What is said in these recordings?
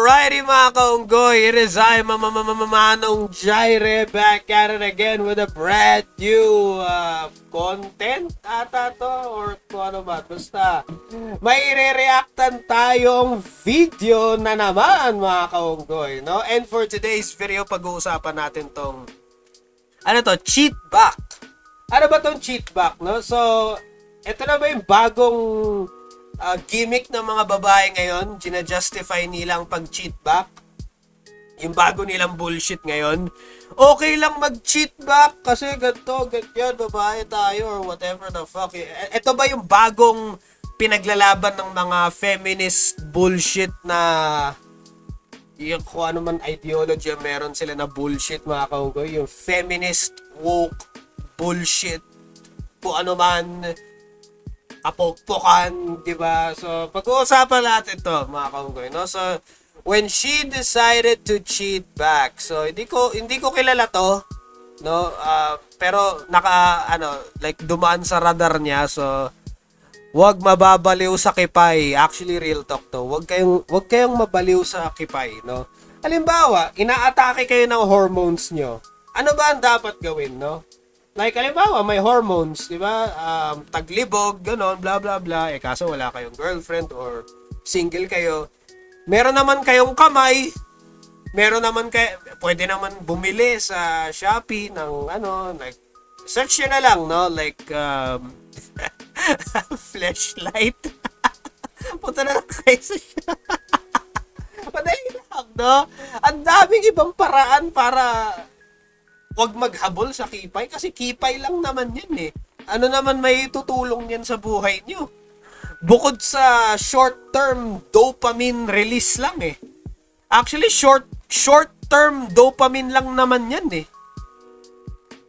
Alrighty mga kaunggoy, it is I, Manong Jaire, back at it again with a brand new content ata to, or kung ano ba, basta may re-reactan tayong video na naman mga kaunggoy, no? And for today's video, pag-uusapan natin tong, cheat back. Ano ba tong cheat back, no? So, ito na ba yung bagong gimmick ng mga babae ngayon? Gina-justify nilang pag-cheat back? Yung bago nilang bullshit ngayon? Okay lang mag-cheat back kasi ganito, ganyan, babae tayo or whatever the fuck. Ito ba yung bagong pinaglalaban ng mga feminist bullshit na yung kung ano man ideology meron sila na bullshit mga kaunggoy? Yung feminist woke bullshit, kung ano man kapokpokan, di ba? So, pag-uusapan natin to, mga kaunggoy, no? So, when she decided to cheat back, so, hindi ko kilala to, no? Pero, dumaan sa radar niya, so, wag mababaliw sa kipay. Actually, real talk to. Wag kayong mabaliw sa kipay, no? Halimbawa, inaatake kayo ng hormones nyo. Ano ba ang dapat gawin, no? Like, halimbawa, may hormones, di ba? Taglibog, gano'n, blah, blah, blah. Kaso wala kayong girlfriend or single kayo. Meron naman kayong kamay. Pwede naman bumili sa Shopee ng, like, search nyo na lang, no? Like, flashlight. Punta na lang kayo sa Shopee. Madali lang, no? Ang daming ibang paraan para wag maghabol sa kipay kasi kipay lang naman yan eh. Ano naman may tutulong yan sa buhay nyo? Bukod sa short-term dopamine release lang eh. Actually, short-term dopamine lang naman yan eh.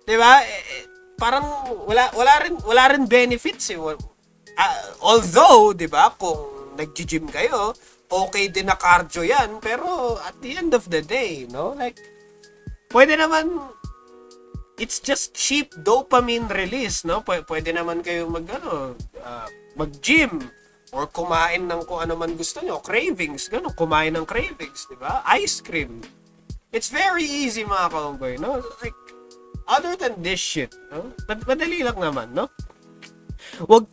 Diba? Parang wala rin benefits eh. Although, diba, kung nag-gym kayo, okay din na cardio yan, pero at the end of the day, no? Like, pwede naman, it's just cheap dopamine release, no? Pwede naman kayo mag-gym or kumain ng kung ano man gusto nyo. Cravings, gano'n. Kumain ng cravings, di ba? Ice cream. It's very easy, mga kaunggoy, no? Like, other than this shit, no? Madali lang naman, no? Wag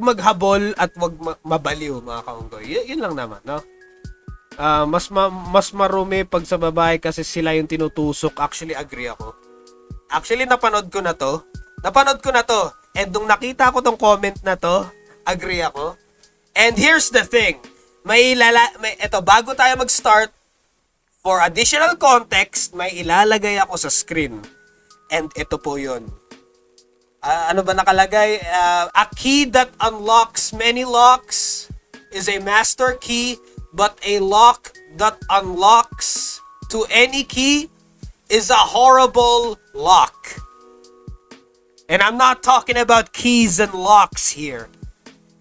maghabol at wag mabaliw, mga kaunggoy. Yun lang naman, no? Mas marumi pag sa babae kasi sila yung tinutusok. Actually, agree ako. Actually, napanood ko na to. And nung nakita ko tong comment na to, agree ako. And here's the thing. Bago tayo mag-start, for additional context, may ilalagay ako sa screen. And ito po yun. Ano ba nakalagay? A key that unlocks many locks is a master key, but a lock that unlocks to any key is a horrible lock. And I'm not talking about keys and locks here.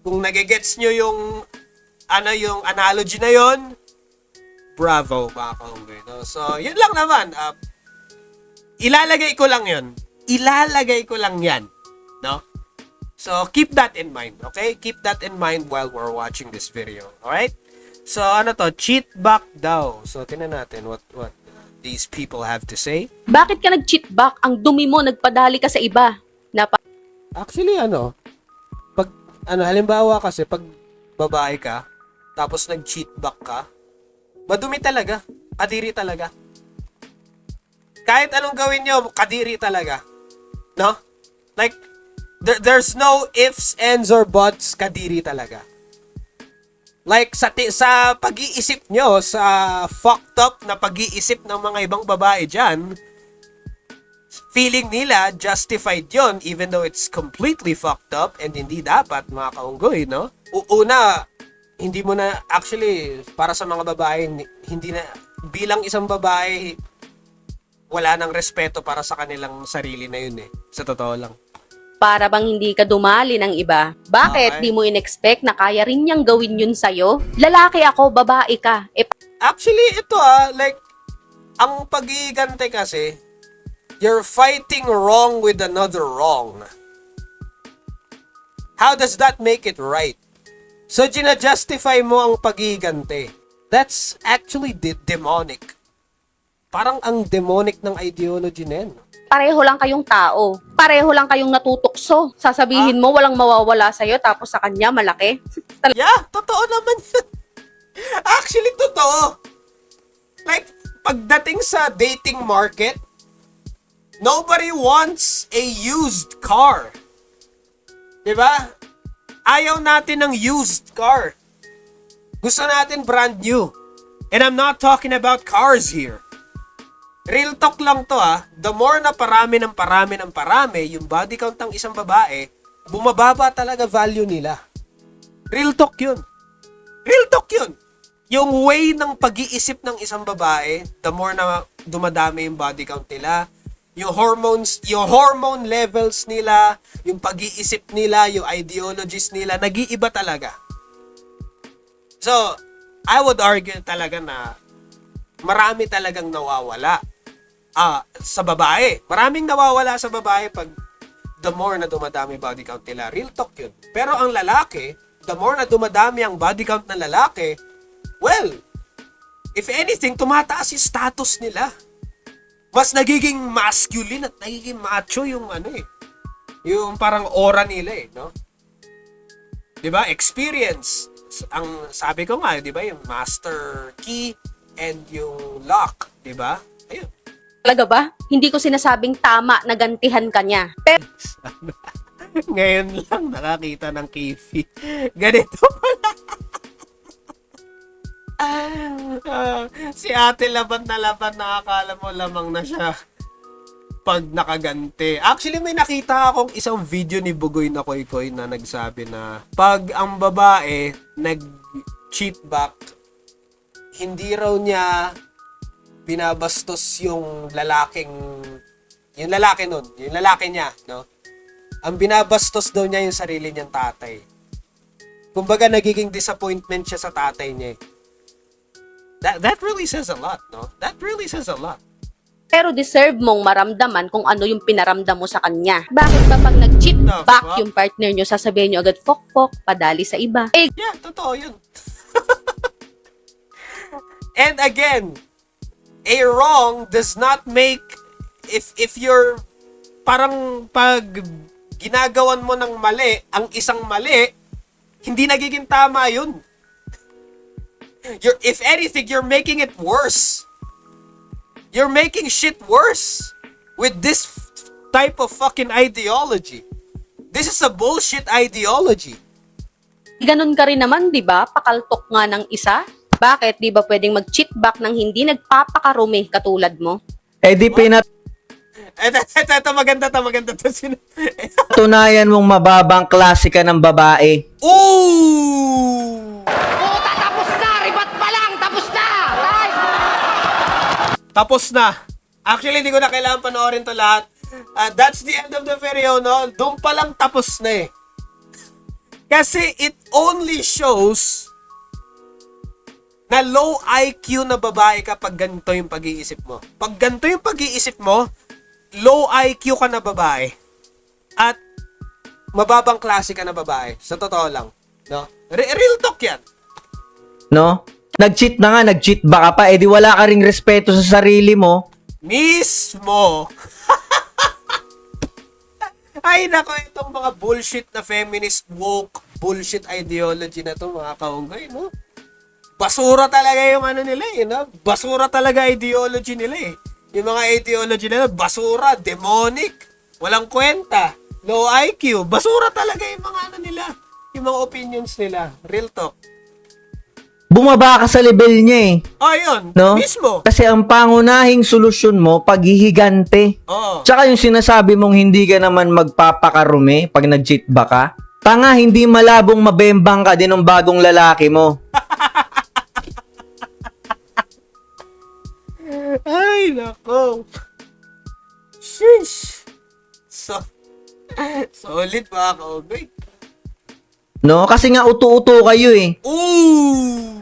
Kung nagigets nyo yung analogy na yon, bravo, mga kaunggoy, no? So, yun lang naman. Ilalagay ko lang yan, no? So, keep that in mind, okay? Keep that in mind while we're watching this video, alright? So, cheat back daw. So, tingnan natin what these people have to say. Bakit ka nag-cheat back? Ang dumi mo, nagpadali ka sa iba. Actually, halimbawa kasi, pag babae ka, tapos nag-cheat back ka, madumi talaga. Kadiri talaga. Kahit anong gawin nyo, kadiri talaga. No? Like, there's no ifs, ands, or buts, kadiri talaga. Like, sa pag-iisip nyo, sa fucked up na pag-iisip ng mga ibang babae dyan, feeling nila justified yon even though it's completely fucked up and hindi dapat, mga kaunggoy, no? Una, hindi mo na, actually, para sa mga babae, hindi na, bilang isang babae, wala nang respeto para sa kanilang sarili na yun eh. Sa totoo lang. Para bang hindi ka dumali ng iba? Bakit di mo in-expect na kaya rin niyang gawin yun sa'yo? Lalaki ako, babae ka. Actually, ito like, ang pag-iigante kasi, you're fighting wrong with another wrong. How does that make it right? So, gina-justify mo ang pag-iigante. That's actually demonic. Parang ang demonic ng ideology na yan. Pareho lang kayong tao. Pareho lang kayong natutukso. Sasabihin mo walang mawawala sa'yo tapos sa kanya malaki. Yeah, totoo naman yun. Actually, totoo. Like, pagdating sa dating market, nobody wants a used car. Diba? Ayaw natin ng used car. Gusto natin brand new. And I'm not talking about cars here. Real talk lang to the more na parami yung body count ng isang babae, bumababa talaga value nila. Real talk yun. Real talk yun. Yung way ng pag-iisip ng isang babae, the more na dumadami yung body count nila, yung hormone levels nila, yung pag-iisip nila, yung ideologies nila, nag-iiba talaga. So, I would argue talaga na marami talagang nawawala sa babae. Maraming nawawala sa babae pag the more na dumadami body count nila. Real talk yun. Pero ang lalaki, the more na dumadami ang body count ng lalaki, well, if anything, tumataas yung status nila. Mas nagiging masculine at nagiging macho yung yung parang aura nila no? 'Di ba? Experience. Ang sabi ko nga, 'di ba, yung master key and yung lock, 'di ba? Ayun. Talaga ba? Hindi ko sinasabing tama na gantihan ka niya. Pero Ngayon lang nakakita ng Kifi. Ganito pala. Si ate laban na nakakala mo lamang na siya pag nakaganti. Actually, may nakita akong isang video ni Bugoy na Koy na nagsabi na pag ang babae nag-cheat back, hindi raw niya binabastos yung lalaki niya, no? Ang binabastos daw niya yung sarili niyang tatay. Kumbaga, nagiging disappointment siya sa tatay niya. That really says a lot, no? That really says a lot. Pero deserve mong maramdaman kung ano yung pinaramdam mo sa kanya. Bakit ba pag nag-cheat The back fuck? yung partner nyo, sasabihin nyo agad, fok, padali sa iba? Eh, Yeah, totoo yun. And again, a wrong does not make, if you're, parang pag ginagawan mo ng mali, ang isang mali, hindi nagiging tama yun. If anything, you're making it worse. You're making shit worse with this type of fucking ideology. This is a bullshit ideology. ganun ka rin naman, di ba? Pakaltok nga ng isa. Bakit? Di ba pwedeng mag-cheat back ng hindi nagpapakarumi katulad mo? Eh di Ito maganda to. pinatunayan mong mababang klase ka ng babae. Ooh! Puta, tapos na! Ribat pa lang! Tapos na! Right? Tapos na. Actually, hindi ko na kailangan panoorin to lahat. That's the end of the video, no? Doon pa lang tapos na eh. Kasi it only shows na low IQ na babae ka pag ganito yung pag-iisip mo. Pag ganito yung pag-iisip mo, low IQ ka na babae. At mababang klase ka na babae. Sa totoo lang. No? Real talk yan. No? Nag-cheat na nga, nag-cheat ba ka pa, eh di wala ka ring respeto sa sarili mo. Mismo. Ay, nako, itong mga bullshit na feminist woke bullshit ideology na to, mga kaunggay, no? Basura talaga yung nila, no? Basura talaga ideology nila, eh. Yung mga ideology nila, basura, demonic, walang kwenta, low IQ, basura talaga yung mga nila, yung mga opinions nila. Real talk. Bumaba ka sa level niya eh. Oh, yun. No? Mismo. Kasi ang pangunahing solusyon mo, paghihigante. Oo. Tsaka yung sinasabi mong hindi ka naman magpapakarumi pag nag-cheat ba ka, tanga, hindi malabong mabembang ka din ng bagong lalaki mo. Ay, nako. Sheesh. Solid mga kaugay. No? Kasi nga uto-uto kayo eh. Ooh!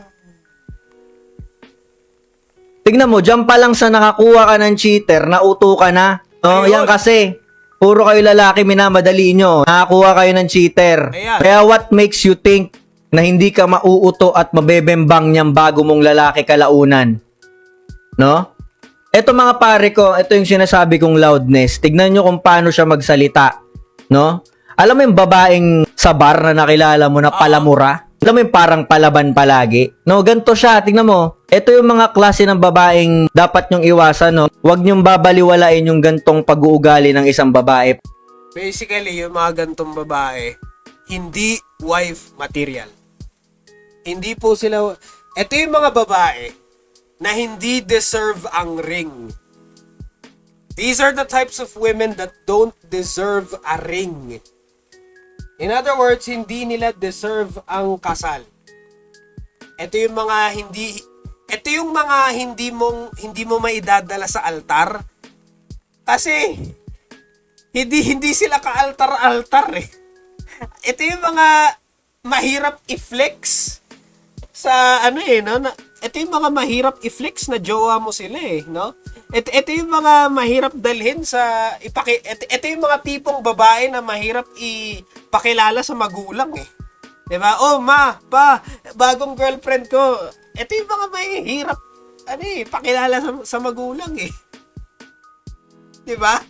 Tignan mo, dyan pa lang sa nakakuha ka ng cheater, nauto ka na. No? Ayun. Yan kasi, puro kayo lalaki minamadali nyo. Nakakuha kayo ng cheater. Ayan. Kaya what makes you think na hindi ka mauuto at mabebembang niyang bago mong lalaki kalaunan. No? Ito mga pare ko, ito yung sinasabi kong loudness. Tignan nyo kung paano siya magsalita. No? Alam mo yung babaeng sa bar na nakilala mo na palamura? Alam mo yung parang palaban palagi? No, ganito siya. Tignan mo. Ito yung mga klase ng babaeng dapat nyong iwasan. No? Huwag nyong babaliwalain yung gantong pag-uugali ng isang babae. Basically, yung mga gantong babae, hindi wife material. Hindi po sila... Ito yung mga babae na hindi deserve ang ring. These are the types of women that don't deserve a ring. In other words, hindi nila deserve ang kasal. Ito yung mga hindi mo maidadala sa altar kasi hindi sila ka-altar-altar eh. Ito yung mga mahirap i-flex sa ito yung mga mahirap i-flex na jowa mo sila eh, no? Ito yung mga mahirap dalhin sa ito yung mga tipong babae na mahirap ipakilala sa magulang eh. 'Di ba? Oh, ma, pa, bagong girlfriend ko. Ito yung mga mahirap pakilala sa magulang eh. 'Di ba?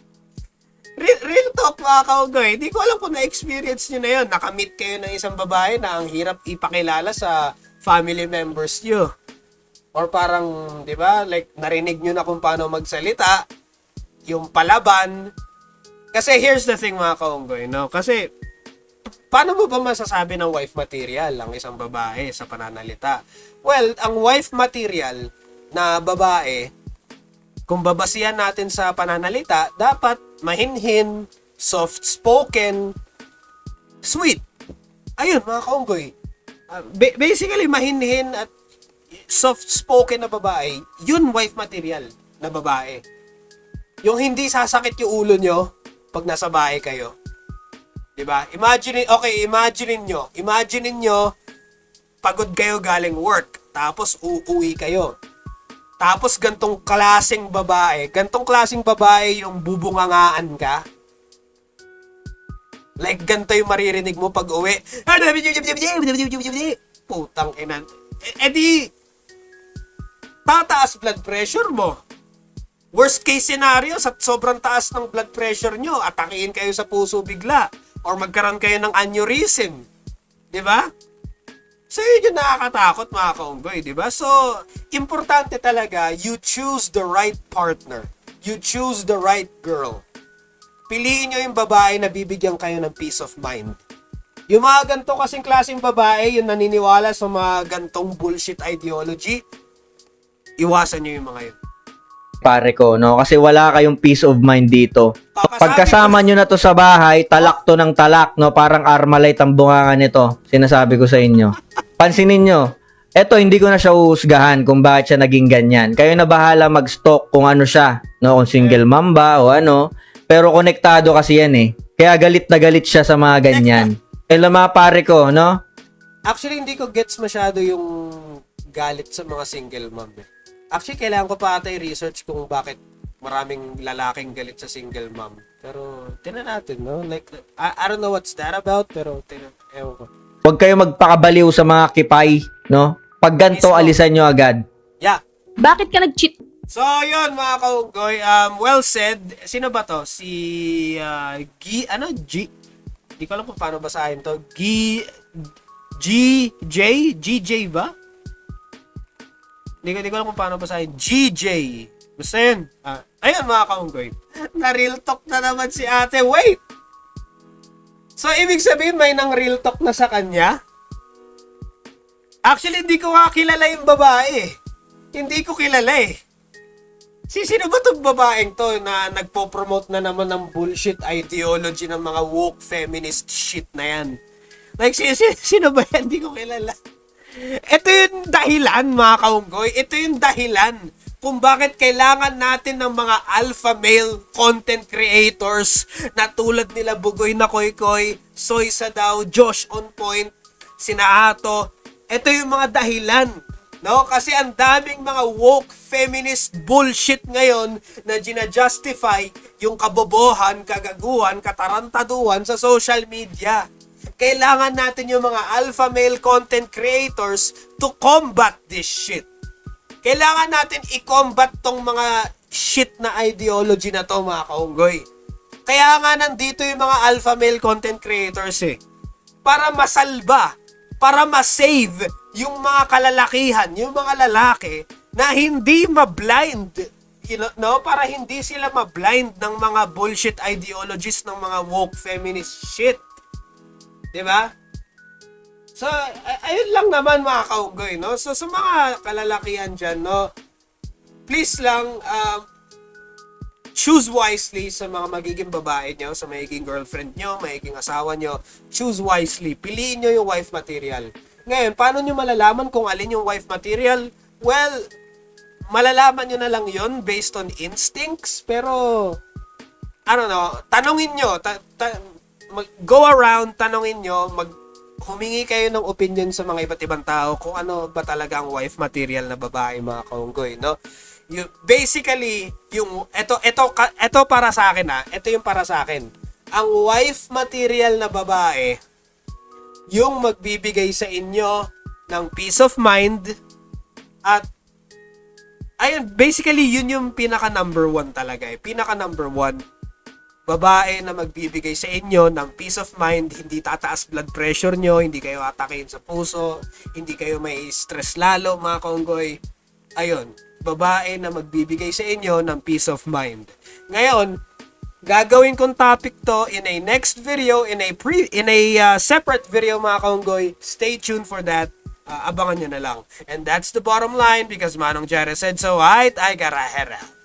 Real talk mga kaugay. Hindi ko alam kung na-experience nyo na yun. Nakamit kayo ng isang babae na ang hirap ipakilala sa family members nyo. Or parang, di ba, like, narinig nyo na kung paano magsalita, yung palaban. Kasi here's the thing mga kaunggoy, no? Kasi, paano mo ba masasabi ng wife material ang isang babae sa pananalita? Well, ang wife material na babae, kung babasihan natin sa pananalita, dapat mahinhin, soft-spoken, sweet. Ayun, mga kaunggoy. Basically, mahinhin at soft-spoken na babae, yun wife material na babae. Yung hindi sasakit yung ulo nyo pag nasa bahay kayo. Diba? Imagine nyo, pagod kayo galing work, tapos uuwi kayo. Tapos gantong klaseng babae yung bubungangaan ka. Like ganito yung maririnig mo pag uwi. Putang ina. Di, tataas blood pressure mo. Worst case scenario, sa sobrang taas ng blood pressure nyo, atakihin kayo sa puso bigla. Or magkaroon kayo ng aneurysm. Diba? So, yun yung nakakatakot mga kaunggoy, di ba? So, importante talaga, you choose the right partner. You choose the right girl. Piliin nyo yung babae na bibigyan kayo ng peace of mind. Yung mga ganito kasing klaseng babae, yung naniniwala sa mga gantong bullshit ideology, iwasan nyo yung mga yun. Pare ko, no? Kasi wala kayong peace of mind dito. Pagkasama nyo na to sa bahay, talak to ng talak, no? Parang Armalite ang bunganga nito. Sinasabi ko sa inyo. Pansinin nyo, eto hindi ko na siya uhusgahan kung bakit siya naging ganyan. Kayo na bahala mag-stalk kung ano siya, no? Kung single mom ba o ano. Pero konektado kasi yan eh. Kaya galit na galit siya sa mga ganyan. Mga pare ko, no? Actually, hindi ko gets masyado yung galit sa mga single mom eh. Actually, kailangan ko pa ata i-research kung bakit maraming lalaking galit sa single mom. Pero, tinan natin, no? Like, I don't know what's that about, pero ewan ko. Huwag kayo magpakabaliw sa mga kipay, no? Pag ganito, alisan nyo agad. Yeah. Bakit ka nag-cheat? So, yun, mga kaunggoy. Well said. Sino ba to? Si, Di ko alam kung paano basahin to. GJ ba? Hindi ko alam kung paano basahin. GJ. Basta yun. Ayun mga kaunggoy. Na-real talk na naman si ate. Wait! So, ibig sabihin may nang real talk na sa kanya? Actually, hindi ko kilala yung babae. Hindi ko kilala eh. Sino ba itong babaeng to na nagpo-promote na naman ng bullshit ideology ng mga woke feminist shit na yan? Like, sino ba yan? Hindi ko kilala. Ito yung dahilan, mga kaunggoy. Ito yung dahilan kung bakit kailangan natin ng mga alpha male content creators na tulad nila Bugoy na Koy-Koy, Soy Sadaw, Josh On Point, Sina Ato. Ito yung mga dahilan. No? Kasi ang daming mga woke feminist bullshit ngayon na gina-justify yung kabobohan, kagaguhan, katarantaduhan sa social media. Kailangan natin yung mga alpha male content creators to combat this shit. Kailangan natin i-combat tong mga shit na ideology na to, mga kaunggoy. Kaya nga nandito yung mga alpha male content creators para masalba, para masave yung mga kalalakihan, yung mga lalaki na hindi ma-blind, para hindi sila ma-blind ng mga bullshit ideologies ng mga woke feminist shit. 'Di ba? So, ayun lang naman mga kaunggoy, no? So, sa mga kalalakihan dyan, no? Please lang, choose wisely sa mga magiging babae nyo, sa magiging girlfriend nyo, magiging asawa nyo. Choose wisely. Piliin nyo yung wife material. Ngayon, paano nyo malalaman kung alin yung wife material? Well, malalaman nyo na lang yun based on instincts, pero, tanungin nyo, go around, tanungin nyo, humingi kayo ng opinion sa mga iba't ibang tao kung ano ba talaga ang wife material na babae, mga kaunggoy, no? Basically, ito para sa akin, ito yung para sa akin. Ang wife material na babae, yung magbibigay sa inyo ng peace of mind at ayun, basically yun yung pinaka number one talaga pinaka number one. Babae na magbibigay sa inyo ng peace of mind, hindi tataas blood pressure nyo, hindi kayo atakin sa puso, hindi kayo may stress lalo, mga kaunggoy. Ayun, babae na magbibigay sa inyo ng peace of mind. Ngayon, gagawin kong topic to in a next video, in a separate video, mga kaunggoy. Stay tuned for that. Abangan nyo na lang. And that's the bottom line because Manong Jere said so. I gotta head out.